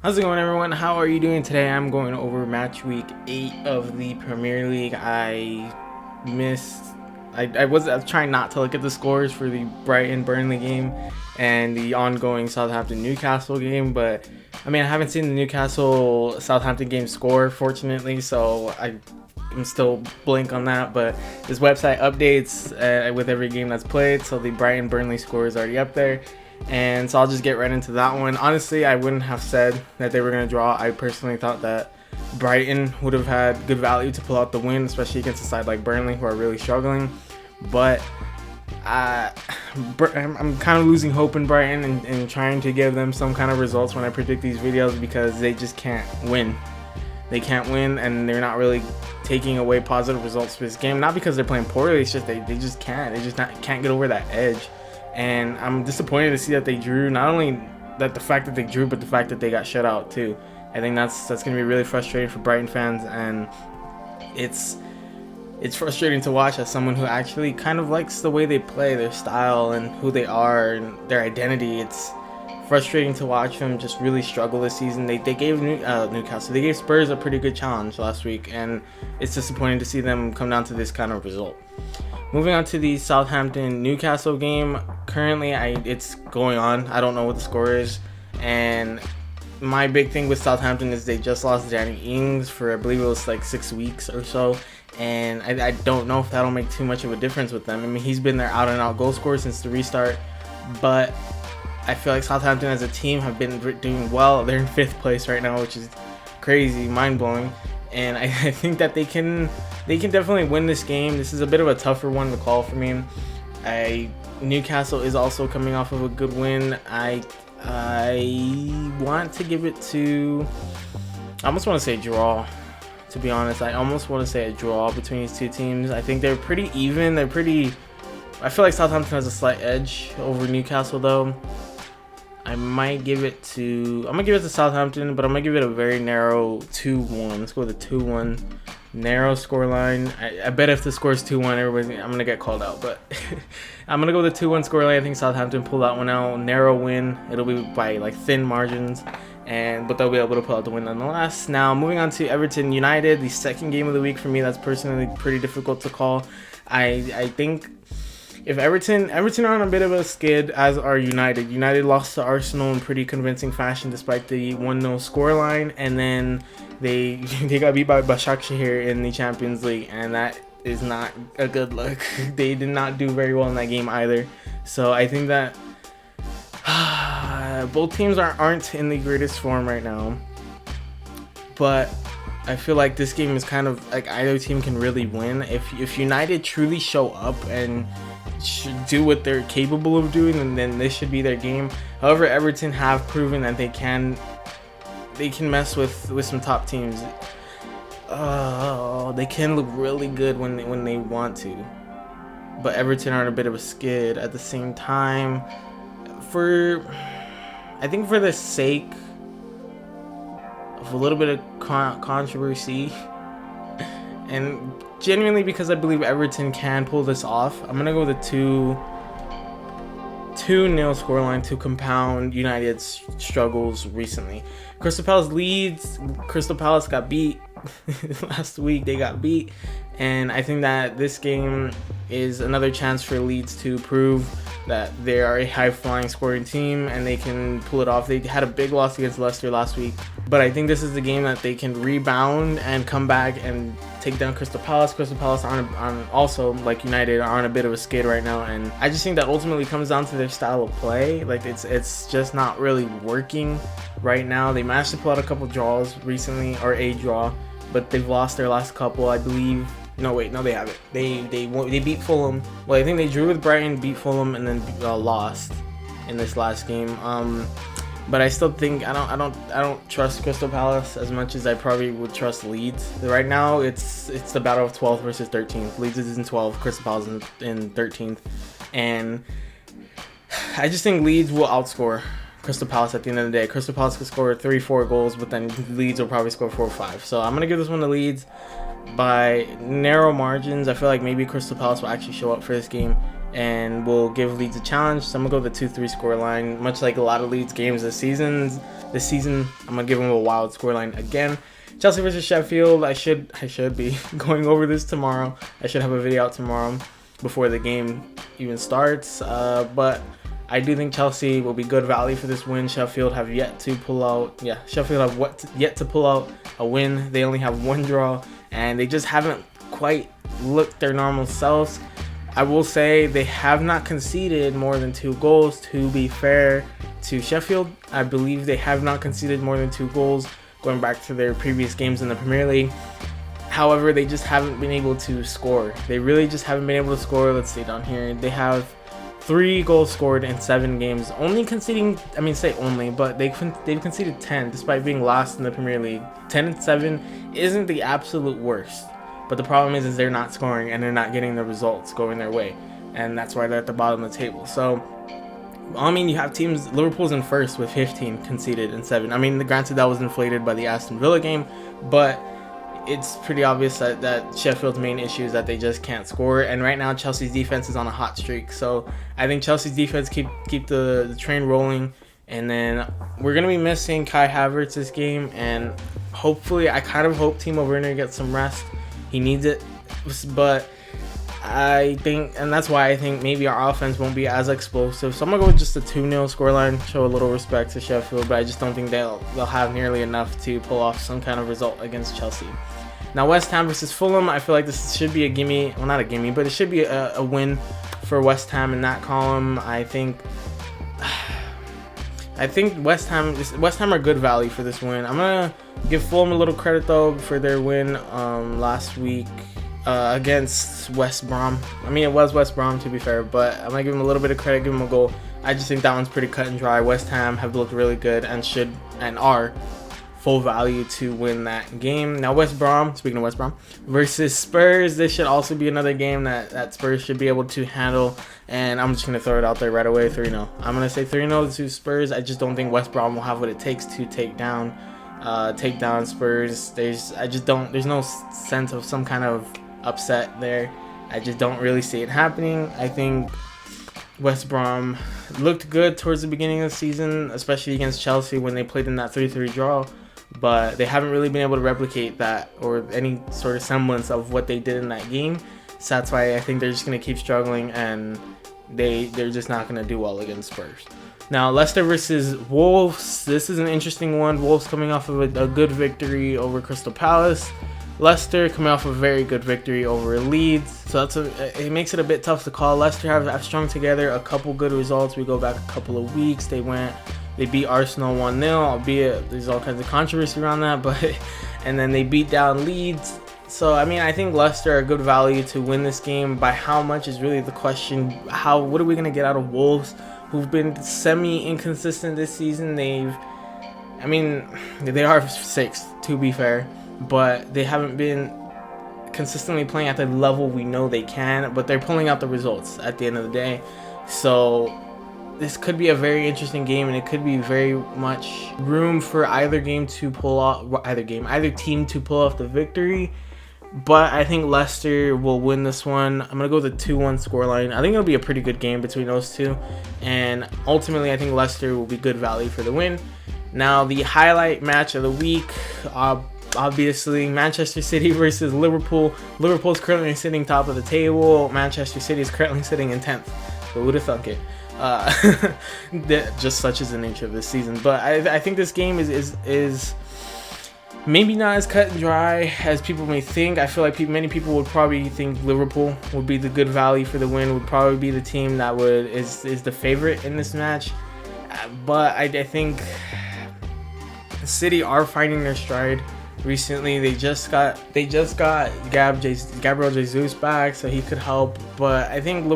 How's it going, everyone? How are you doing today? I'm going over match week 8 of the Premier League. I was trying not to look at the scores for the Brighton Burnley game and the ongoing Southampton Newcastle game, but I mean, I haven't seen the Newcastle Southampton game score, fortunately, so I'm still blank on that. But this website updates with every game that's played, so the Brighton Burnley score is already up there. And so I'll just get right into that one. Honestly, I wouldn't have said that they were going to draw. I personally thought that Brighton would have had good value to pull out the win, especially against a side like Burnley, who are really struggling. But I'm kind of losing hope in Brighton and trying to give them some kind of results when I predict these videos, because they just can't win. They can't win, and they're not really taking away positive results for this game. Not because they're playing poorly, it's just they just can't. They just can't get over that edge. And I'm disappointed to see that they drew. Not only that the fact that they drew, but the fact that they got shut out too. I think that's going to be really frustrating for Brighton fans, and it's frustrating to watch as someone who actually kind of likes the way they play, their style, and who they are, and their identity. It's frustrating to watch them just really struggle this season. They gave Newcastle, they gave Spurs a pretty good challenge last week, and it's disappointing to see them come down to this kind of result. Moving on to the Southampton-Newcastle game, currently it's going on. I don't know what the score is, and my big thing with Southampton is they just lost Danny Ings for, I believe it was like 6 weeks or so, and I don't know if that'll make too much of a difference with them. I mean, he's been their out-and-out goal scorer since the restart, but I feel like Southampton as a team have been doing well. They're in 5th place right now, which is crazy, mind-blowing. And I think that they can definitely win this game. This is a bit of a tougher one to call for me. Newcastle is also coming off of a good win. I want to give it to, I almost want to say draw, to be honest. I almost want to say a draw between these two teams. I think they're pretty even. I feel like Southampton has a slight edge over Newcastle though. I'm gonna give it to Southampton, but I'm gonna give it a very narrow 2-1. Let's go with a 2-1 narrow scoreline. I bet if the score is 2-1, I'm gonna get called out, but I'm gonna go with a 2-1 scoreline. I think Southampton pull that one out. Narrow win. It'll be by like thin margins, but they'll be able to pull out the win nonetheless. Now moving on to Everton United, the second game of the week for me. That's personally pretty difficult to call. I think if Everton are on a bit of a skid, as are United. United lost to Arsenal in pretty convincing fashion despite the 1-0 scoreline, and then they got beat by Başakşehir in the Champions League, and that is not a good look. They did not do very well in that game either. So I think that both teams aren't in the greatest form right now, but I feel like this game is kind of like either team can really win. If United truly show up and should do what they're capable of doing, and then this should be their game. However, Everton have proven that they can mess with some top teams. They can look really good when they want to, but Everton are in a bit of a skid at the same time. I think for the sake of a little bit of controversy, and genuinely because I believe Everton can pull this off, I'm going to go with a 2-0 scoreline to compound United's struggles recently. Crystal Palace got beat last week. They got beat, and I think that this game is another chance for Leeds to prove that they are a high-flying scoring team and they can pull it off. They had a big loss against Leicester last week, but I think this is the game that they can rebound and come back and take down Crystal Palace. Crystal Palace also, like United, are on a bit of a skid right now, and I just think that ultimately comes down to their style of play. Like it's just not really working right now. They managed to pull out a couple draws recently, or a draw, but they've lost their last couple, I believe. No, they haven't. They beat Fulham. Well, I think they drew with Brighton, beat Fulham, and then lost in this last game. But I still think I don't trust Crystal Palace as much as I probably would trust Leeds. Right now, it's the battle of 12th versus 13th. Leeds is in 12th, Crystal Palace is in 13th, and I just think Leeds will outscore Crystal Palace at the end of the day. Crystal Palace could score 3-4 goals, but then Leeds will probably score 4 or 5. So I'm gonna give this one to Leeds by narrow margins. I feel like maybe Crystal Palace will actually show up for this game, and will give Leeds a challenge. So I'm gonna go the 2-3 scoreline, much like a lot of Leeds games this season. I'm gonna give them a wild scoreline again. Chelsea versus Sheffield. I should be going over this tomorrow. I should have a video out tomorrow before the game even starts. But I do think Chelsea will be good value for this win. Sheffield have yet to pull out. Yeah, Sheffield have yet to pull out a win. They only have one draw, and they just haven't quite looked their normal selves. I will say they have not conceded more than 2 goals. To be fair to Sheffield, I believe they have not conceded more than 2 goals going back to their previous games in the Premier League. However, they just haven't been able to score. They really just haven't been able to score. Let's see down here. They have 3 goals scored in 7 games. Only conceding, I mean, say only, but they've conceded 10 despite being last in the Premier League. 10-7 isn't the absolute worst. But the problem is they're not scoring and they're not getting the results going their way. And that's why they're at the bottom of the table. So, I mean, you have teams, Liverpool's in first with 15 conceded in 7. I mean, granted that was inflated by the Aston Villa game, but it's pretty obvious that Sheffield's main issue is that they just can't score. And right now, Chelsea's defense is on a hot streak. So, I think Chelsea's defense keep the train rolling. And then we're going to be missing Kai Havertz this game. And hopefully, I kind of hope Timo Werner gets some rest. He needs it, but I think, and that's why I think maybe our offense won't be as explosive. So I'm gonna go with just a 2-0 scoreline, show a little respect to Sheffield, but I just don't think they'll have nearly enough to pull off some kind of result against Chelsea. Now West Ham versus Fulham, I feel like this should be a gimme. Well, not a gimme, but it should be a win for West Ham in that column. I think West Ham are good value for this win. I'm gonna give Fulham a little credit though for their win last week against West Brom. I mean, it was West Brom to be fair, but I'm gonna give them a little bit of credit, give them a goal. I just think that one's pretty cut and dry. West Ham have looked really good and are full value to win that game. Now West Brom, speaking of West Brom, versus Spurs, this should also be another game that Spurs should be able to handle, and I'm just going to throw it out there right away, 3-0. I'm going to say 3-0 to Spurs. I just don't think West Brom will have what it takes to take down Spurs. There's no sense of some kind of upset there. I just don't really see it happening. I think West Brom looked good towards the beginning of the season, especially against Chelsea when they played in that 3-3 draw. But they haven't really been able to replicate that or any sort of semblance of what they did in that game. So that's why I think they're just going to keep struggling and they're just not going to do well against Spurs. Now, Leicester versus Wolves. This is an interesting one. Wolves coming off of a good victory over Crystal Palace. Leicester coming off a very good victory over Leeds. So it makes it a bit tough to call. Leicester have strung together a couple good results. We go back a couple of weeks. They beat Arsenal 1-0, albeit there's all kinds of controversy around that, and then they beat down Leeds. So, I mean, I think Leicester are good value to win this game. By how much is really the question. What are we going to get out of Wolves, who've been semi-inconsistent this season? They are 6th, to be fair, but they haven't been consistently playing at the level we know they can, but they're pulling out the results at the end of the day. So this could be a very interesting game, and it could be very much room for either team to pull off the victory. But I think Leicester will win this one. I'm going to go with a 2-1 scoreline. I think it'll be a pretty good game between those two. And ultimately, I think Leicester will be good value for the win. Now, the highlight match of the week, obviously, Manchester City versus Liverpool. Liverpool's currently sitting top of the table. Manchester City is currently sitting in 10th. Who would have thunk it? Just such is the nature of this season. But I think this game is maybe not as cut and dry as people may think. I feel like many people would probably think Liverpool would be the good value for the win, would probably be the team that is the favorite in this match. But I think City are finding their stride. Recently, they just got Gabriel Jesus back, so he could help. But I think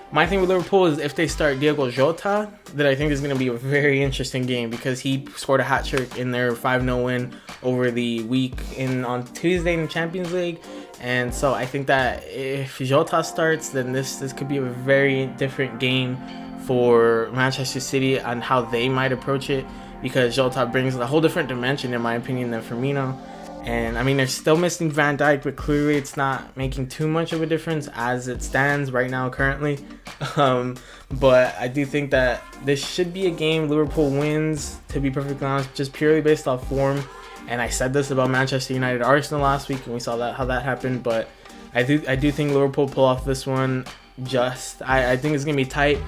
my thing with Liverpool is if they start Diego Jota, then I think it's going to be a very interesting game because he scored a hat trick in their 5-0 win over the week on Tuesday in the Champions League. And so I think that if Jota starts, then this could be a very different game for Manchester City and how they might approach it, because Jota brings a whole different dimension, in my opinion, than Firmino. And I mean, they're still missing Van Dijk, but clearly it's not making too much of a difference as it stands right now currently. But I do think that this should be a game Liverpool wins, to be perfectly honest, just purely based off form. And I said this about Manchester United Arsenal last week, and we saw how that happened. But I do think Liverpool pull off this one. I think it's gonna be tight.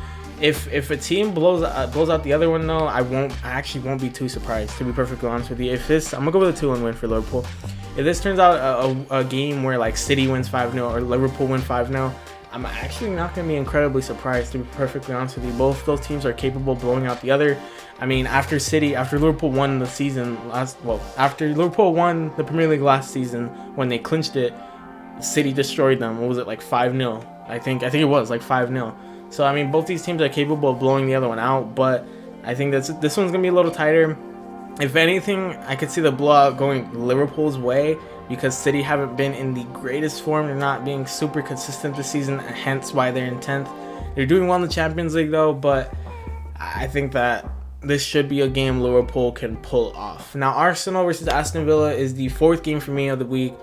If a team blows out the other one though, I actually won't be too surprised, to be perfectly honest with you. I'm gonna go with a 2-1 win for Liverpool. If this turns out a game where like City wins 5-0 or Liverpool win 5-0, I'm actually not gonna be incredibly surprised, to be perfectly honest with you. Both those teams are capable of blowing out the other. I mean, after Liverpool won the Premier League last season when they clinched it, City destroyed them. What was it, like 5-0? I think it was like 5-0. So I mean, both these teams are capable of blowing the other one out, but I think this one's gonna be a little tighter. If anything, I could see the blowout going Liverpool's way because City haven't been in the greatest form. They're not being super consistent this season, hence why they're in 10th. They're doing well in the Champions League though, but I think that this should be a game Liverpool can pull off. Now, Arsenal versus Aston Villa is the 4th game for me of the week.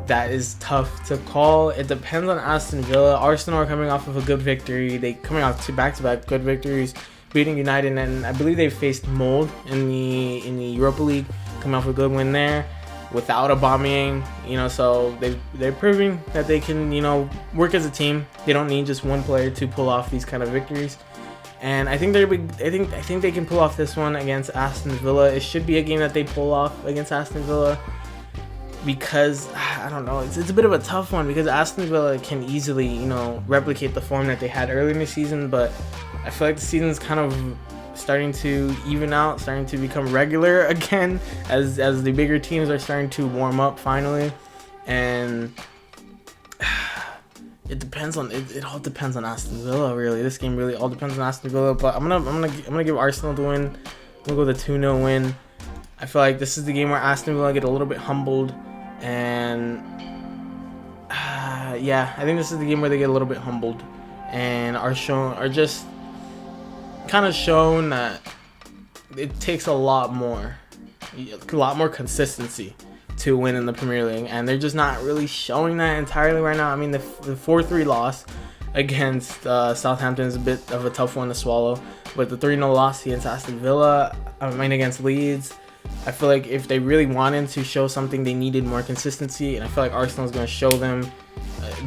That is tough to call. It depends on Aston Villa. Arsenal are coming off of a good victory. They coming off 2 back-to-back good victories, beating United, and I believe they faced Mold in the Europa League, coming off a good win there without Aubameyang. So they're proving that they can work as a team. They don't need just one player to pull off these kind of victories. And I think I think they can pull off this one against Aston Villa. It should be a game that they pull off against Aston Villa. Because I don't know, it's a bit of a tough one because Aston Villa can easily replicate the form that they had earlier in the season, but I feel like the season's kind of starting to even out, starting to become regular again as the bigger teams are starting to warm up finally, and it all depends on Aston Villa really. This game really all depends on Aston Villa, but I'm gonna give Arsenal the win. I'm gonna go with a 2-0 win. I feel like this is the game where Aston Villa get a little bit humbled. And I think this is the game where they get a little bit humbled and are just kind of shown that it takes a lot more consistency to win in the Premier League, and they're just not really showing that entirely right now. I mean, the 4-3 loss against Southampton is a bit of a tough one to swallow, but the 3-0 loss against Aston Villa, against Leeds, I feel like if they really wanted to show something, they needed more consistency, and I feel like Arsenal is going to show them,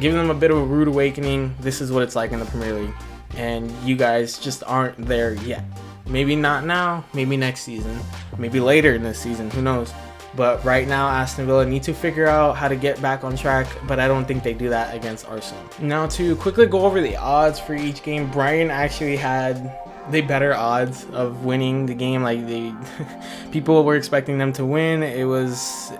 giving them a bit of a rude awakening. This is what it's like in the Premier League, and you guys just aren't there yet. Maybe not now, maybe next season, maybe later in this season, who knows. But right now, Aston Villa need to figure out how to get back on track, but I don't think they do that against Arsenal. Now, to quickly go over the odds for each game, Brian actually had the better odds of winning the game. Like, people were expecting them to win. It was,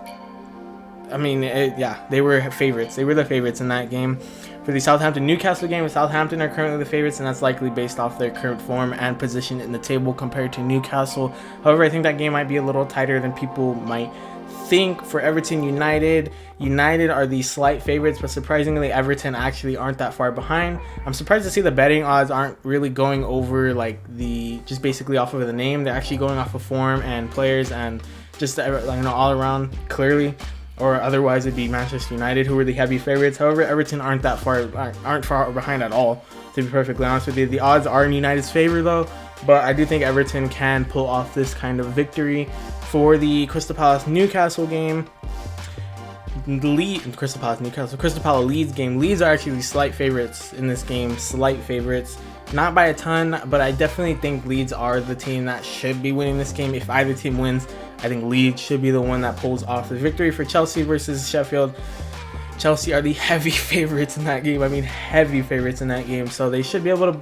they were favorites. They were the favorites in that game. For the Southampton-Newcastle game, Southampton are currently the favorites, and that's likely based off their current form and position in the table compared to Newcastle. However, I think that game might be a little tighter than people might think. For Everton United are the slight favorites, but surprisingly, Everton actually aren't that far behind. I'm surprised to see the betting odds aren't really going over just basically off of the name. They're actually going off of form and players and just all around clearly. Or otherwise it'd be Manchester United who are the heavy favorites. However, Everton aren't far behind at all, to be perfectly honest with you. The odds are in United's favor though, but I do think Everton can pull off this kind of victory. For the Crystal Palace Newcastle game, Crystal Palace Leeds game, Leeds are actually slight favorites in this game. Slight favorites, not by a ton, but I definitely think Leeds are the team that should be winning this game. If either team wins, I think Leeds should be the one that pulls off the victory. For Chelsea versus Sheffield, Chelsea are the heavy favorites in that game. Heavy favorites in that game. So they should be able to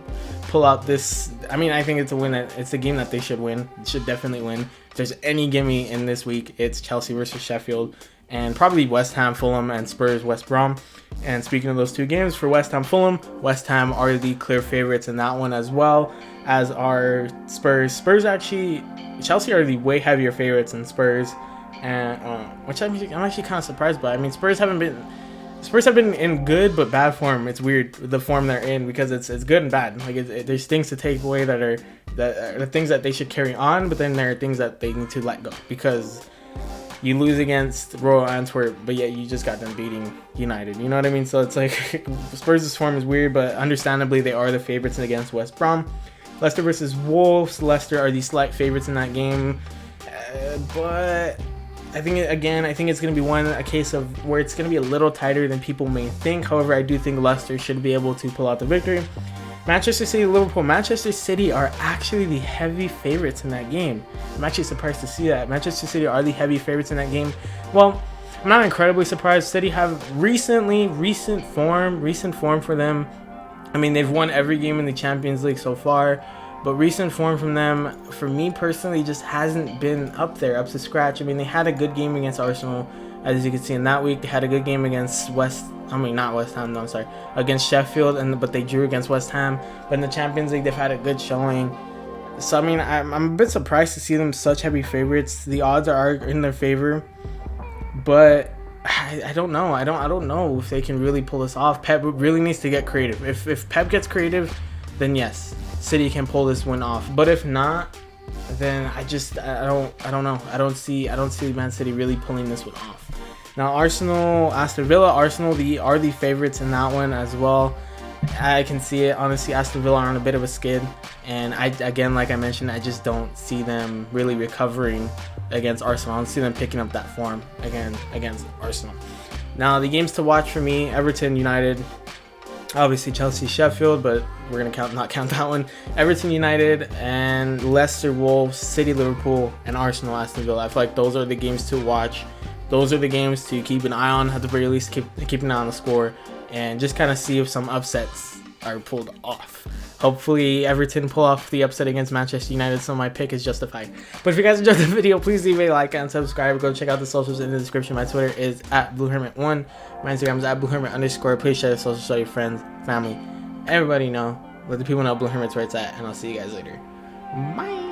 pull out this. I think it's a win. It's a game that they should win. Should definitely win. If there's any gimme in this week, it's Chelsea versus Sheffield. And probably West Ham, Fulham, and Spurs, West Brom. And speaking of those two games, for West Ham, Fulham, West Ham are the clear favorites in that one as well, as are Spurs. Chelsea are the way heavier favorites than Spurs, and which I'm actually kind of surprised by. Spurs have been in good but bad form. It's weird the form they're in because it's good and bad. There's things to take away that are the things that they should carry on, but then there are things that they need to let go because you lose against Royal Antwerp, but yet you just got them beating United. You know what I mean? So it's like Spurs' form is weird, but understandably they are the favorites against West Brom. Leicester versus Wolves. Leicester are the slight favorites in that game, but I think it's going to be a case of where it's going to be a little tighter than people may think. However, I do think Leicester should be able to pull out the victory. Manchester City, Liverpool. Manchester City are actually the heavy favorites in that game. I'm actually surprised to see that. Manchester City are the heavy favorites in that game. Well, I'm not incredibly surprised. City have recent form for them. I mean, they've won every game in the Champions League so far, but recent form from them, for me personally, just hasn't been up to scratch. I mean, they had a good game against Arsenal, as you can see in that week. They had a good game against against Sheffield, but they drew against West Ham. But in the Champions League, they've had a good showing. So I mean, I'm a bit surprised to see them such heavy favorites. The odds are in their favor, but I don't know. I don't know if they can really pull this off. Pep really needs to get creative. If Pep gets creative, then yes, City can pull this win off. But if not, then I don't know. I don't see Man City really pulling this one off. Now Arsenal, Aston Villa. Arsenal are the favorites in that one as well. I can see it. Honestly, Aston Villa are on a bit of a skid, and like I mentioned, I just don't see them really recovering against Arsenal. I don't see them picking up that form again against Arsenal. Now the games to watch for me: Everton, United. Obviously Chelsea, Sheffield, but we're gonna not count that one. Everton, United, and Leicester, Wolves, City, Liverpool, and Arsenal, Aston Villa. I feel like those are the games to watch. Those are the games to keep an eye on. At the very least, keep an eye on the score, and just kind of see if some upsets are pulled off. Hopefully Everton pull off the upset against Manchester United, so my pick is justified. But if you guys enjoyed the video, please leave a like and subscribe. Go check out the socials in the description. My Twitter is @BlueHermit1. My Instagram is @BlueHermit_. Please share the socials, show your friends, family, everybody know. Let the people know Blue Hermit's where it's at, and I'll see you guys later. Bye.